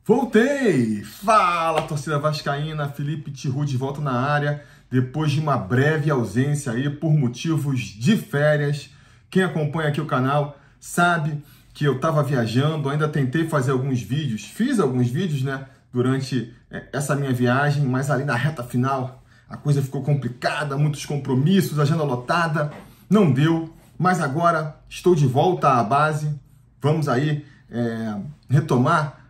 Voltei! Fala, torcida vascaína, Felipe Tiru de volta na área, depois de uma breve ausência aí por motivos de férias. Quem acompanha aqui o canal sabe que eu estava viajando, ainda tentei fazer alguns vídeos, fiz alguns vídeos, né, durante essa minha viagem, mas ali na reta final a coisa ficou complicada, muitos compromissos, agenda lotada, não deu, mas agora estou de volta à base, vamos aí retomar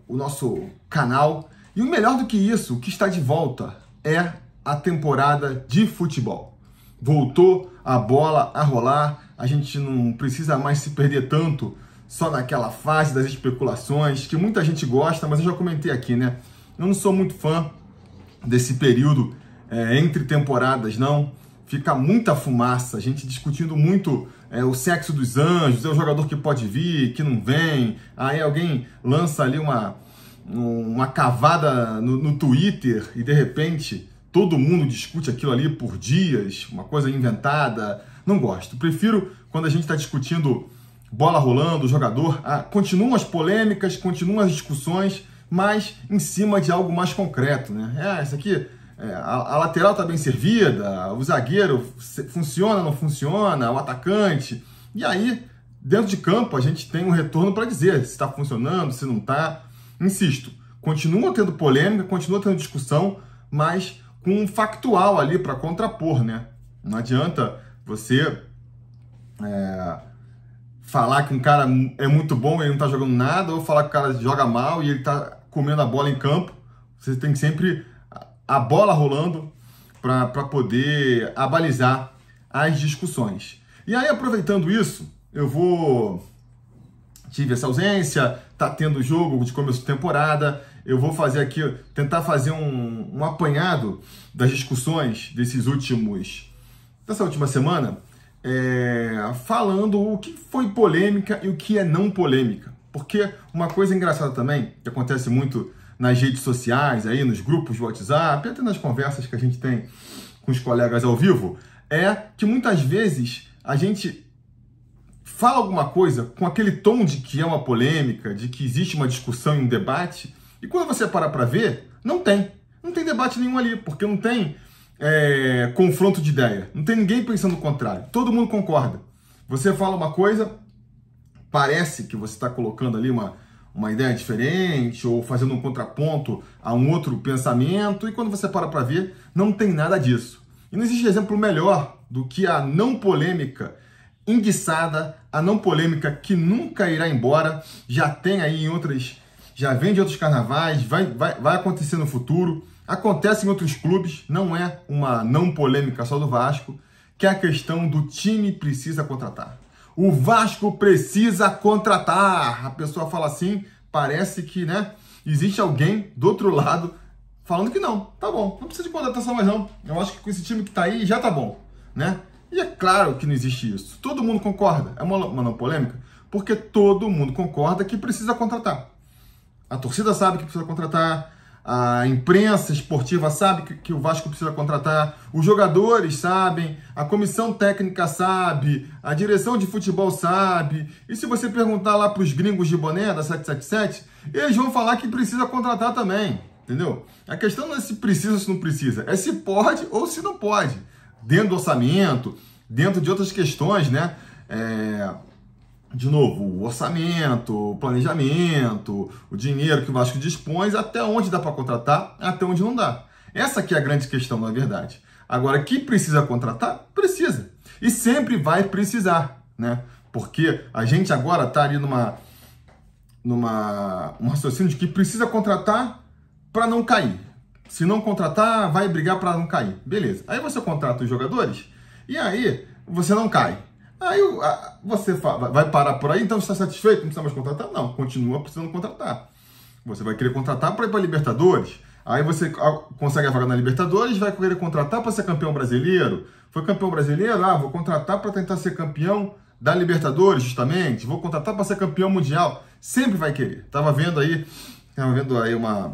o nosso canal. E o melhor do que isso, o que está de volta é a temporada de futebol. Voltou a bola a rolar, a gente não precisa mais se perder tanto só naquela fase das especulações, que muita gente gosta, mas eu já comentei aqui, né? Eu não sou muito fã desse período entre temporadas, não. Fica muita fumaça, a gente discutindo muito o sexo dos anjos, é o jogador que pode vir, que não vem, aí alguém lança ali uma cavada no Twitter e de repente todo mundo discute aquilo ali por dias, uma coisa inventada. Não gosto, prefiro quando a gente está discutindo bola rolando, jogador, continuam as polêmicas, continuam as discussões, mas em cima de algo mais concreto, né? Isso aqui... a lateral está bem servida, o zagueiro funciona, não funciona, o atacante. E aí, dentro de campo, a gente tem um retorno para dizer se está funcionando, se não está. Insisto, continua tendo polêmica, continua tendo discussão, mas com um factual ali para contrapor, né? Não adianta você falar que um cara é muito bom e ele não está jogando nada, ou falar que o cara joga mal e ele está comendo a bola em campo. Você tem sempre a bola rolando para poder abalizar as discussões. E aí, aproveitando isso, tive essa ausência, tá tendo jogo de começo de temporada, eu vou fazer aqui, tentar fazer um apanhado das discussões dessa última semana, falando o que foi polêmica e o que é não polêmica. Porque uma coisa engraçada também, que acontece muito nas redes sociais, aí nos grupos de WhatsApp, até nas conversas que a gente tem com os colegas ao vivo, é que muitas vezes a gente fala alguma coisa com aquele tom de que é uma polêmica, de que existe uma discussão e um debate, e quando você para ver, não tem debate nenhum ali, porque não tem confronto de ideia, não tem ninguém pensando o contrário, todo mundo concorda. Você fala uma coisa, parece que você está colocando ali uma ideia diferente, ou fazendo um contraponto a um outro pensamento, e quando você para ver, não tem nada disso. E não existe exemplo melhor do que a não polêmica enguiçada, a não polêmica que nunca irá embora, já tem aí já vem de outros carnavais, vai acontecer no futuro, acontece em outros clubes, não é uma não polêmica só do Vasco, que é a questão do time precisa contratar. O Vasco precisa contratar. A pessoa fala assim, parece que, né, existe alguém do outro lado falando que não, tá bom, não precisa de contratação mais não. Eu acho que com esse time que tá aí já tá bom, né? E é claro que não existe isso. Todo mundo concorda. É uma não polêmica, porque todo mundo concorda que precisa contratar. A torcida sabe que precisa contratar, a imprensa esportiva sabe que o Vasco precisa contratar, os jogadores sabem, a comissão técnica sabe, a direção de futebol sabe, e se você perguntar lá para os gringos de boné da 777, eles vão falar que precisa contratar também, entendeu? A questão não é se precisa ou se não precisa, é se pode ou se não pode, dentro do orçamento, dentro de outras questões, né? De novo, o orçamento, o planejamento, o dinheiro que o Vasco dispõe, até onde dá para contratar, até onde não dá. Essa aqui é a grande questão, na verdade. Agora, que precisa contratar? Precisa. E sempre vai precisar, né? Porque a gente agora está ali um raciocínio de que precisa contratar para não cair. Se não contratar, vai brigar para não cair. Beleza. Aí você contrata os jogadores e aí você não cai. Aí você vai parar por aí, então você está satisfeito? Não precisa mais contratar? Não, continua precisando contratar. Você vai querer contratar para ir para a Libertadores, aí você consegue a vaga na Libertadores, vai querer contratar para ser campeão brasileiro. Foi campeão brasileiro? Vou contratar para tentar ser campeão da Libertadores, justamente. Vou contratar para ser campeão mundial. Sempre vai querer. Estava vendo aí umas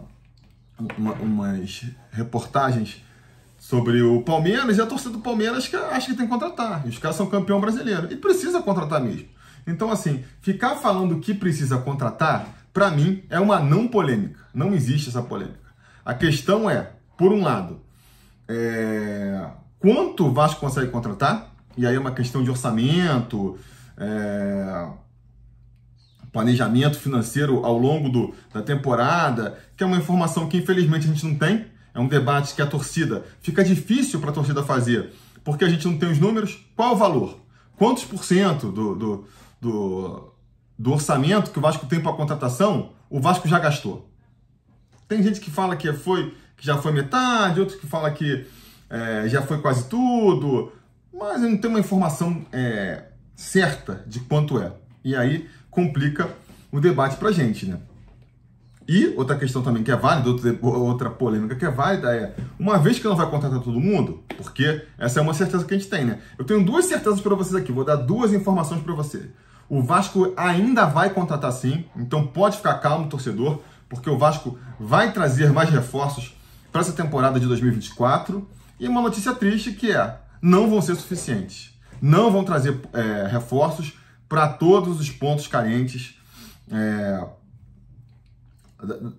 reportagens sobre o Palmeiras, e a torcida do Palmeiras que acha que tem que contratar. E os caras são campeão brasileiro. E precisa contratar mesmo. Então, assim, ficar falando que precisa contratar para mim, é uma não polêmica. Não existe essa polêmica. A questão é, por um lado, quanto o Vasco consegue contratar, e aí é uma questão de orçamento, planejamento financeiro ao longo da temporada, que é uma informação que infelizmente a gente não tem, é um debate que a torcida, fica difícil para a torcida fazer, porque a gente não tem os números. Qual o valor? Quantos por cento do orçamento que o Vasco tem para a contratação, o Vasco já gastou? Tem gente que fala que já foi metade, outros que fala que já foi quase tudo, mas não tem uma informação certa de quanto é. E aí complica o debate pra gente, né? E outra questão também que é válida, outra polêmica que é válida uma vez que não vai contratar todo mundo, porque essa é uma certeza que a gente tem, né? Eu tenho duas certezas para vocês aqui, vou dar duas informações para você. O Vasco ainda vai contratar sim, então pode ficar calmo, torcedor, porque o Vasco vai trazer mais reforços para essa temporada de 2024. E uma notícia triste que não vão ser suficientes. Não vão trazer reforços para todos os pontos carentes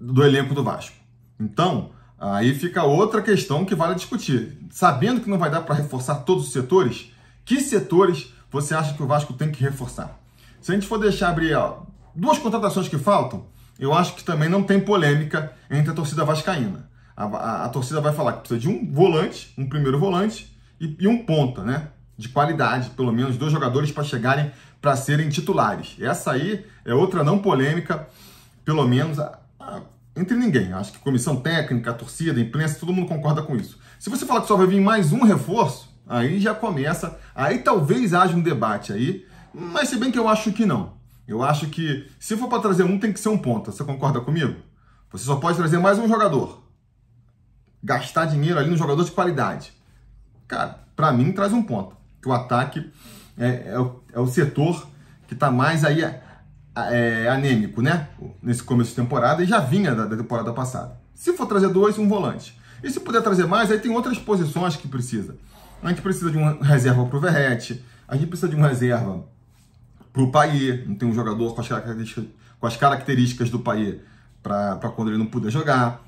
do elenco do Vasco. Então, aí fica outra questão que vale discutir. Sabendo que não vai dar para reforçar todos os setores, que setores você acha que o Vasco tem que reforçar? Se a gente for deixar abrir duas contratações que faltam, eu acho que também não tem polêmica entre a torcida vascaína. A torcida vai falar que precisa de um volante, um primeiro volante e um ponta, né? De qualidade, pelo menos 2 jogadores para serem titulares. Essa aí é outra não polêmica, pelo menos entre ninguém. Acho que comissão técnica, a torcida, a imprensa, todo mundo concorda com isso. Se você falar que só vai vir mais um reforço, aí já começa, aí talvez haja um debate aí, mas se bem que eu acho que não. Eu acho que se for para trazer um, tem que ser um ponta. Você concorda comigo? Você só pode trazer mais um jogador. Gastar dinheiro ali no jogador de qualidade. Cara, para mim traz um ponto. Que o ataque é o setor que está mais aí anêmico, né? Nesse começo de temporada, e já vinha da temporada passada. Se for trazer 2, um volante. E se puder trazer mais, aí tem outras posições que precisa. A gente precisa de uma reserva para o Verratti, a gente precisa de uma reserva para o Payet, não tem um jogador com as características do Payet para quando ele não puder jogar.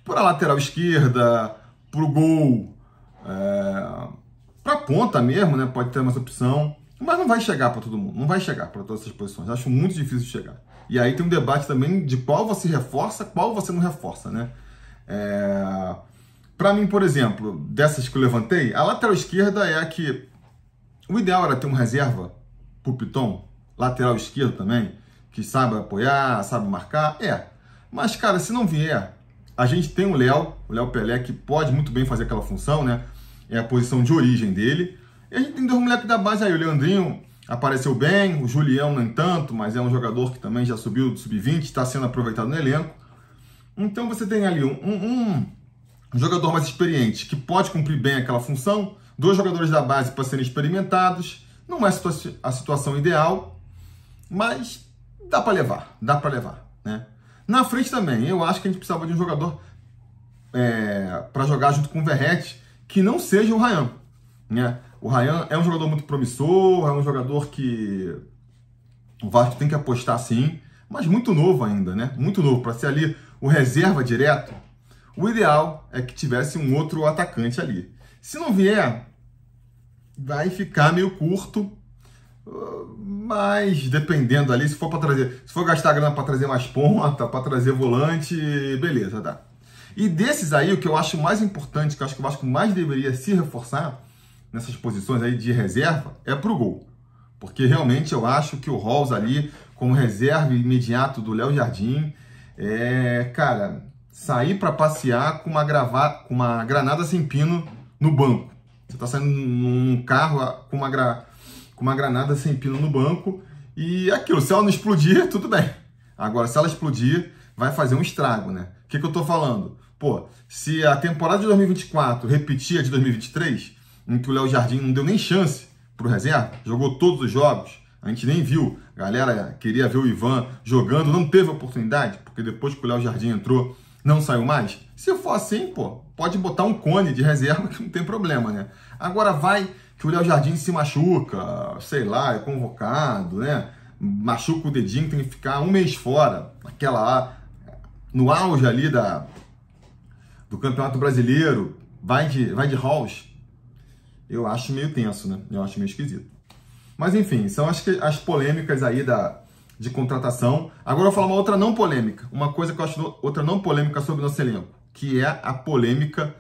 Para a lateral esquerda, para o gol, para a ponta mesmo, né? Pode ter mais opção, mas não vai chegar para todo mundo, não vai chegar para todas essas posições. Acho muito difícil de chegar. E aí tem um debate também de qual você reforça, qual você não reforça, né? Para mim, por exemplo, dessas que eu levantei, a lateral esquerda é a que o ideal era ter uma reserva para o Piton, lateral esquerdo também, que sabe apoiar, sabe marcar, Mas, cara, se não vier, a gente tem o Léo Pelé, que pode muito bem fazer aquela função, né? É a posição de origem dele. E a gente tem 2 moleques da base aí. O Leandrinho apareceu bem, o Julião nem tanto, mas é um jogador que também já subiu do sub-20, está sendo aproveitado no elenco. Então você tem ali um jogador mais experiente, que pode cumprir bem aquela função, 2 jogadores da base para serem experimentados. Não é a situação ideal, mas dá para levar, né? Na frente também, eu acho que a gente precisava de um jogador para jogar junto com o Verratti, que não seja o Ryan, né? O Ryan é um jogador muito promissor, é um jogador que o Vasco tem que apostar sim, mas muito novo ainda, né? Muito novo, para ser ali o reserva direto. O ideal é que tivesse um outro atacante ali. Se não vier, vai ficar meio curto, mas dependendo ali, se for gastar grana para trazer mais ponta, para trazer volante, beleza, dá. E desses aí, o que eu acho mais importante, que eu acho que o Vasco mais deveria se reforçar nessas posições aí de reserva, é pro gol. Porque realmente eu acho que o Rolls ali, como reserva imediato do Léo Jardim, cara, sair para passear com uma granada sem pino no banco. Você tá saindo num carro com uma granada sem pino no banco e aquilo, se ela não explodir, tudo bem. Agora, se ela explodir, vai fazer um estrago, né? O que eu tô falando? Pô, se a temporada de 2024 repetir a de 2023, em que o Léo Jardim não deu nem chance pro reserva, jogou todos os jogos, a gente nem viu, a galera queria ver o Ivan jogando, não teve oportunidade, porque depois que o Léo Jardim entrou, não saiu mais. Se for assim, pô, pode botar um cone de reserva que não tem problema, né? Agora vai que o Léo Jardim se machuca, sei lá, é convocado, né? machuca o dedinho, tem que ficar um mês fora, no auge ali do Campeonato Brasileiro, vai de house, eu acho meio tenso, né? Eu acho meio esquisito. Mas enfim, são as polêmicas aí de contratação. Agora eu vou falar uma outra não polêmica, uma coisa que eu acho outra não polêmica sobre o nosso elenco, que é a polêmica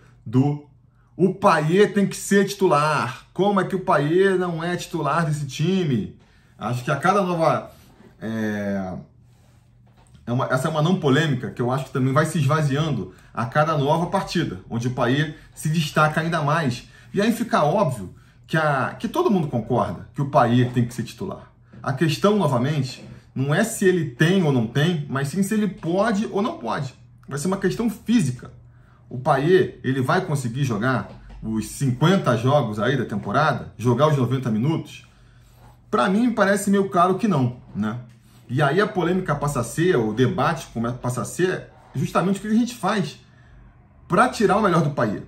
o Payet tem que ser titular. Como é que o Payet não é titular desse time? Acho que a cada nova... essa é uma não polêmica que eu acho que também vai se esvaziando a cada nova partida, onde o Payet se destaca ainda mais. E aí fica óbvio que todo mundo concorda que o Payet tem que ser titular. A questão, novamente, não é se ele tem ou não tem, mas sim se ele pode ou não pode. Vai ser uma questão física. O Payet, ele vai conseguir jogar os 50 jogos aí da temporada? Jogar os 90 minutos? Para mim, parece meio claro que não, né? E aí a polêmica passa a ser, o debate passa a ser justamente o que a gente faz para tirar o melhor do Payet.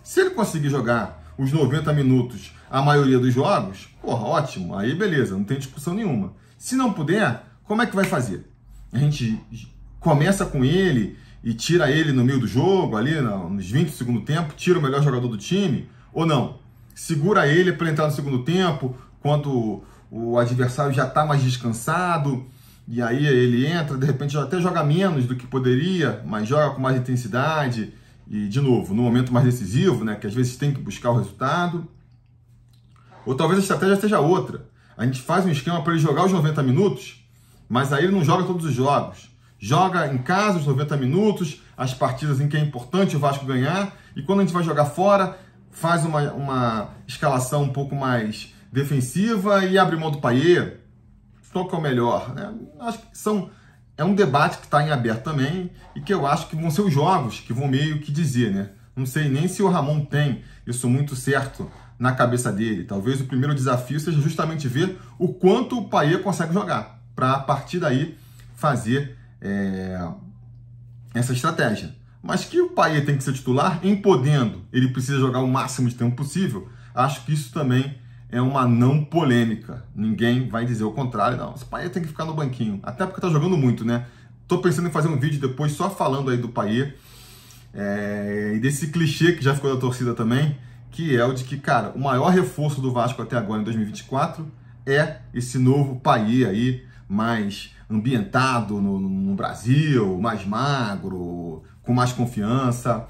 Se ele conseguir jogar os 90 minutos a maioria dos jogos, porra, ótimo, aí beleza, não tem discussão nenhuma. Se não puder, como é que vai fazer? A gente começa com ele e tira ele no meio do jogo, ali nos 20 do segundo tempo, tira o melhor jogador do time, ou não? Segura ele para entrar no segundo tempo, quando o adversário já está mais descansado, e aí ele entra, de repente até joga menos do que poderia, mas joga com mais intensidade, e de novo, no momento mais decisivo, né, que às vezes tem que buscar o resultado. Ou talvez a estratégia seja outra. A gente faz um esquema para ele jogar os 90 minutos, mas aí ele não joga todos os jogos. Joga em casa os 90 minutos, as partidas em que é importante o Vasco ganhar, e quando a gente vai jogar fora, faz uma escalação um pouco mais defensiva e abre mão do Payet. Qual que é o melhor? Acho que é um debate que está em aberto também, e que eu acho que vão ser os jogos que vão meio que dizer, né? Não sei nem se o Ramon tem isso muito certo na cabeça dele. Talvez o primeiro desafio seja justamente ver o quanto o Payet consegue jogar, para a partir daí fazer essa estratégia. Mas que o Payet tem que ser titular, em podendo, ele precisa jogar o máximo de tempo possível, acho que isso também é uma não polêmica. Ninguém vai dizer o contrário, não. Esse Payet tem que ficar no banquinho, até porque tá jogando muito, né? Tô pensando em fazer um vídeo depois só falando aí do Payet, e desse clichê que já ficou da torcida também, que é o de que, cara, o maior reforço do Vasco até agora em 2024 é esse novo Payet aí, mais ambientado no Brasil, mais magro, com mais confiança.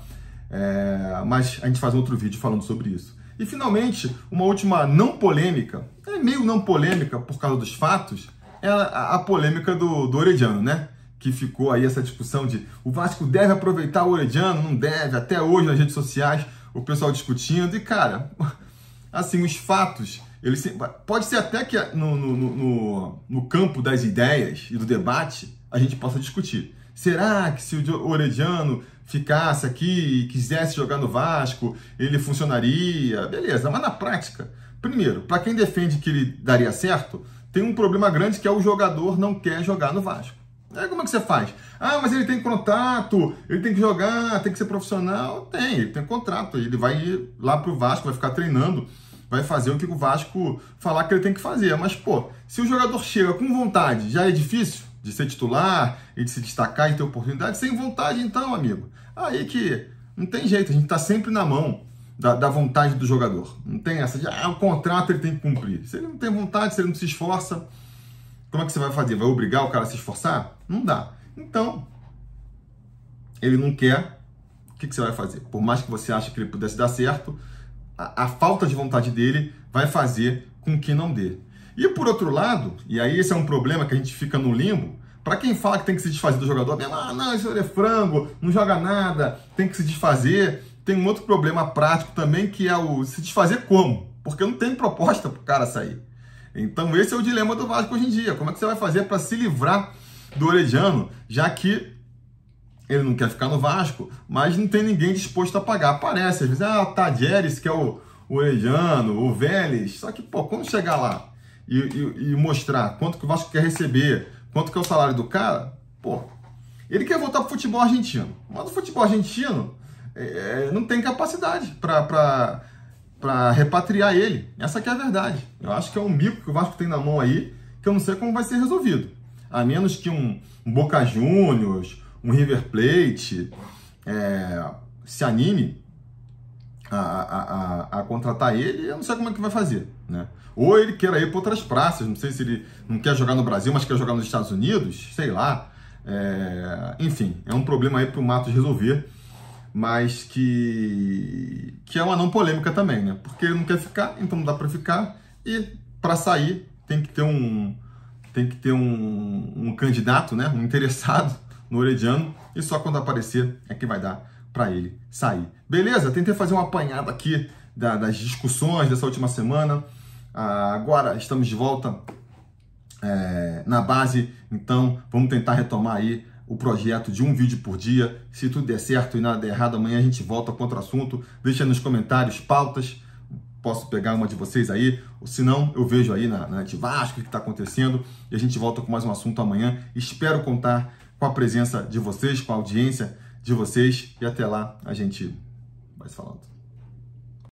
Mas a gente faz um outro vídeo falando sobre isso. E finalmente, uma última não polêmica, meio não polêmica por causa dos fatos, é a polêmica do Orediano, né? Que ficou aí essa discussão de o Vasco deve aproveitar o Orediano, não deve, até hoje nas redes sociais o pessoal discutindo. E cara, assim, os fatos, pode ser até que no campo das ideias e do debate a gente possa discutir. Será que se o Orediano ficasse aqui e quisesse jogar no Vasco, ele funcionaria? Beleza, mas na prática, primeiro, para quem defende que ele daria certo, tem um problema grande que é o jogador não quer jogar no Vasco. Aí como é que você faz? Ah, mas ele tem contrato, ele tem que jogar, tem que ser profissional. Ele tem contrato, ele vai ir lá pro Vasco, vai ficar treinando, vai fazer o que o Vasco falar que ele tem que fazer. Mas, pô, se o jogador chega com vontade, já é difícil de ser titular e de se destacar e ter oportunidade, sem vontade então, amigo. Aí que não tem jeito, a gente tá sempre na mão da vontade do jogador. Não tem essa de, o contrato ele tem que cumprir. Se ele não tem vontade, se ele não se esforça, como é que você vai fazer? Vai obrigar o cara a se esforçar? Não dá. Então, ele não quer, o que você vai fazer? Por mais que você ache que ele pudesse dar certo, a falta de vontade dele vai fazer com que não dê. E por outro lado, e aí esse é um problema que a gente fica no limbo, para quem fala que tem que se desfazer do jogador, não, isso é frango, não joga nada, tem que se desfazer, tem um outro problema prático também, que é o se desfazer como? Porque não tem proposta para o cara sair. Então esse é o dilema do Vasco hoje em dia. Como é que você vai fazer para se livrar do Orediano, já que ele não quer ficar no Vasco, mas não tem ninguém disposto a pagar? Parece, às vezes, o Tadieres, que é o Orediano, o Vélez, só que, pô, quando chegar lá e mostrar quanto que o Vasco quer receber, quanto que é o salário do cara, pô, ele quer voltar pro futebol argentino. Mas o futebol argentino não tem capacidade para repatriar ele. Essa que é a verdade. Eu acho que é um mico que o Vasco tem na mão aí, que eu não sei como vai ser resolvido. A menos que um Boca Juniors, um River Plate se anime a contratar ele, eu não sei como é que vai fazer, né? Ou ele queira ir para outras praças, não sei se ele não quer jogar no Brasil, mas quer jogar nos Estados Unidos, sei lá. Enfim, é um problema aí para o Matos resolver, mas que é uma não polêmica também, né? Porque ele não quer ficar, então não dá para ficar, e para sair tem que ter um candidato, né? Um interessado no Herediano, e só quando aparecer é que vai dar para ele sair. Beleza? Tentei fazer um apanhado aqui das discussões dessa última semana. Agora estamos de volta na base, então vamos tentar retomar aí o projeto de um vídeo por dia. Se tudo der certo e nada der errado, amanhã a gente volta com outro assunto. Deixa nos comentários pautas, posso pegar uma de vocês aí, ou se não, eu vejo aí na de Vasco o que está acontecendo, e a gente volta com mais um assunto amanhã. Espero contar com a presença de vocês, com a audiência de vocês, e até lá a gente vai se falando.